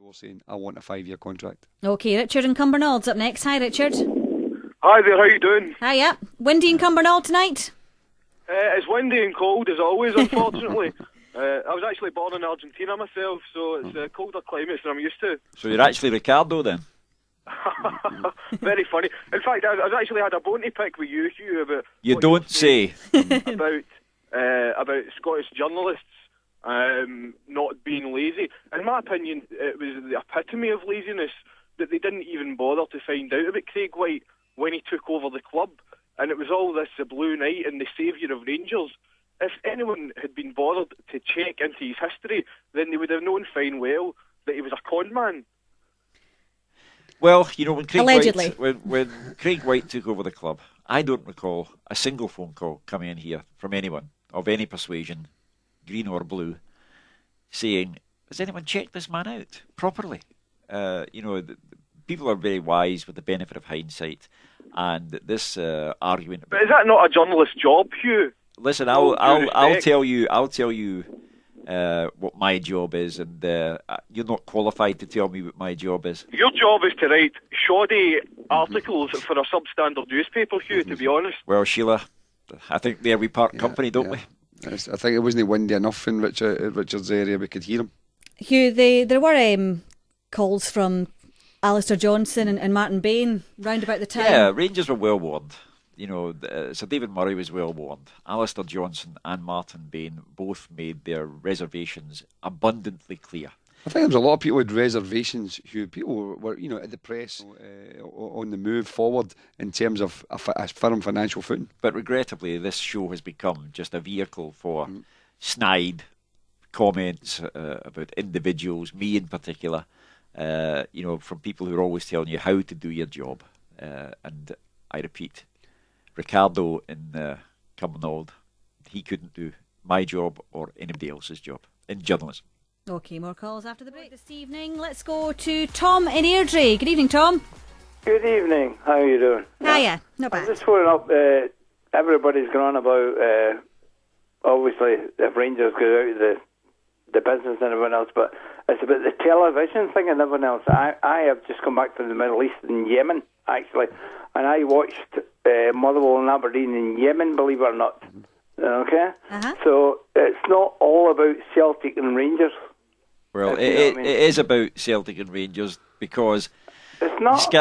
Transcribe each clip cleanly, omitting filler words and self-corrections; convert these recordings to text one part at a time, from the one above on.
door saying, I want a 5-year contract. OK, Richard in Cumbernauld up next. Hi, Richard. Hi there, how you doing? Hiya. Windy in Cumbernauld tonight? It's windy and cold as always, unfortunately. I was actually born in Argentina myself, so it's a colder climate than I'm used to. So you're actually Ricardo then? Very funny. In fact, I've actually had a bone to pick with you, Hugh, about... You don't say. about Scottish journalists not being lazy. In my opinion, it was the epitome of laziness that they didn't even bother to find out about Craig White when he took over the club. And it was all this, the Blue Knight and the saviour of Rangers. If anyone had been bothered to check into his history, then they would have known fine well that he was a con man. Well, you know, when Allegedly. when Craig White took over the club, I don't recall a single phone call coming in here from anyone of any persuasion, green or blue, saying, has anyone checked this man out properly? People are very wise with the benefit of hindsight, and this argument... But is that not a journalist's job, Hugh? Listen, I'll tell you what my job is, and you're not qualified to tell me what my job is. Your job is to write shoddy articles for a substandard newspaper, Hugh, to be honest. Well, Sheila, I think there we part company, don't we? I think it wasn't windy enough in Richard's area, we could hear him. Hugh, there were calls from Alistair Johnson and Martin Bain round about the time. Yeah, Rangers were well warned. You know, Sir David Murray was well warned. Alistair Johnson and Martin Bain both made their reservations abundantly clear. I think there was a lot of people with reservations, Hugh. People were, at the press on the move forward in terms of a firm financial footing. But regrettably, this show has become just a vehicle for snide comments about individuals, me in particular, from people who are always telling you how to do your job. And I repeat, Ricardo in Cumbernauld, he couldn't do my job or anybody else's job in journalism. OK, more calls after the break this evening. Let's go to Tom in Airdrie. Good evening, Tom. Good evening. How are you doing? Hiya. Not bad. I'm just following up. Everybody's going on about, obviously, if Rangers go out of the business and everyone else, but it's about the television thing and everyone else. I have just come back from the Middle East in Yemen, actually, and I watched Motherwell and Aberdeen in Yemen, believe it or not. Okay? Uh-huh. So it's not all about Celtic and Rangers. Well, it is about Celtic and Rangers because it's not.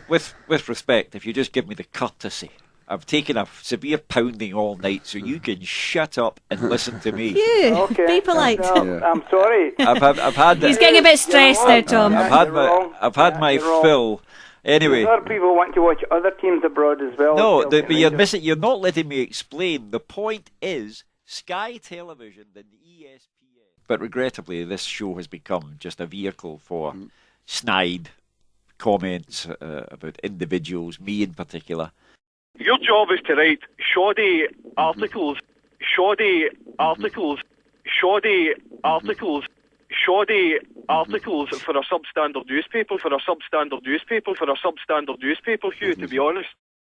With respect, if you just give me the courtesy, I've taken a severe pounding all night, so you can shut up and listen to me. Okay. Be polite. No, I'm sorry. I've had. He's getting a bit stressed now, Tom. I've had my fill. Anyway, other people want to watch other teams abroad as well. No, but you're not letting me explain. The point is Sky Television and ESPN. But regrettably, this show has become just a vehicle for snide comments about individuals, me in particular. Your job is to write shoddy articles for a substandard newspaper, Hugh, to be honest.